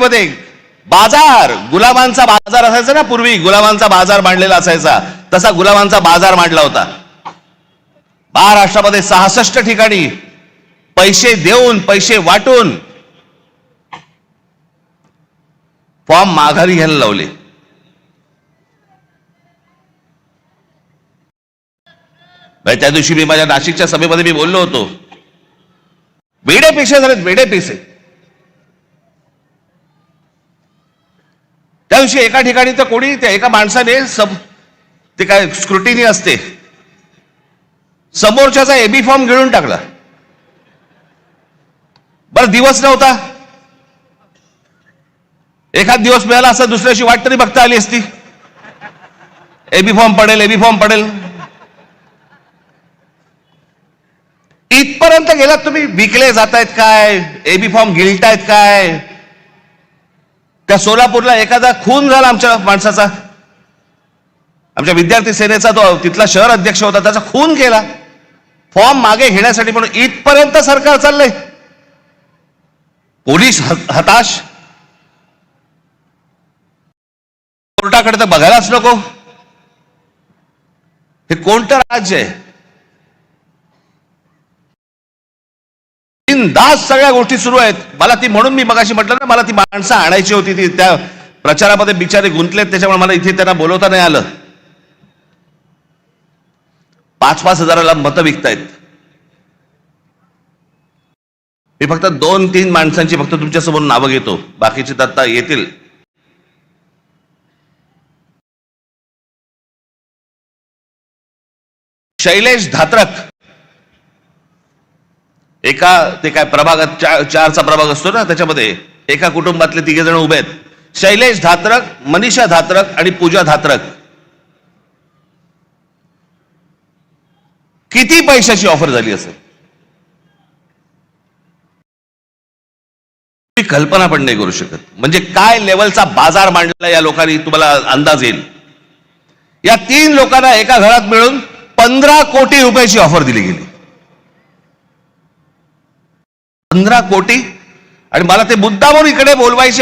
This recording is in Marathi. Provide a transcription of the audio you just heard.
ठिकाणीमध्ये बाजार, गुलामांचा बाजार असायचा ना पूर्वी, गुलामांचा बाजार मांडलेला असायचा, तसा गुलामांचा बाजार मांडला होता महाराष्ट्रामध्ये 66 ठिकाणी. पैसे देऊन, पैसे वाटून फॉर्म माघारी घ्यायला लावले. त्या दिवशी मी माझ्या नाशिकच्या सभेमध्ये मी बोललो होतो, वेडे पैसे झालेत, वेडे पैसे. त्या दिवशी एका ठिकाणी तर कोणी, त्या एका माणसाने ते काय स्क्रुटिनी असते, समोरच्याचा एबी फॉर्म गिळून टाकला. बरं, दिवस नव्हता, एखाद दिवस मिळाला असं दुसऱ्याशी वाट तरी बघता आली असती, एबी फॉर्म पडेल, एबी फॉर्म पडेल. इथपर्यंत गेलात तुम्ही, विकले जातायत काय, एबी फॉर्म गिळतायत काय. त्या सोलापूरला एखादा खून झाला आमच्या माणसाचा, आमच्या विद्यार्थी सेनेचा, तो तिथला शहर अध्यक्ष होता, त्याचा खून केला फॉर्म मागे घेण्यासाठी. म्हणून इथपर्यंत सरकार चाललंय. पोलीस हताश, कोर्टाकडे तर बघायलाच नको. हे कोणतं राज्य आहे? बिनधास्त सगळ्या गोष्टी सुरू आहेत. मला ती, म्हणून मी मगाशी म्हटलं ना, मला ती माणसं आणायची होती, ती त्या प्रचारामध्ये बिचारे गुंतलेत, त्याच्यामुळे मला इथे त्यांना बोलवता नाही आलं. 5-5 हजाराला मतं विकतायत. मी फक्त 2-3 माणसांची फक्त तुमच्यासमोर नावं घेतो, बाकीचे दत्ता येतील. शैलेश धात्रक, एका, ते काय प्रभागात 4चा प्रभाग असतो ना, त्याच्यामध्ये एका कुटुंबातले 3 जण उभे आहेत. शैलेश धात्रक, मनीषा धात्रक आणि पूजा धात्रक. किती पैशाची ऑफर झाली असेल तुम्ही कल्पना पण नाही करू शकत. म्हणजे काय लेवलचा बाजार मांडला या लोकांनी, तुम्हाला अंदाज येईल. या 3 लोकांना एका घरात मिळून 15 कोटी रुपयाची ऑफर दिली गेली. 15 कोटी. आणि मला ते मुद्दामून इकडे बोलवायचे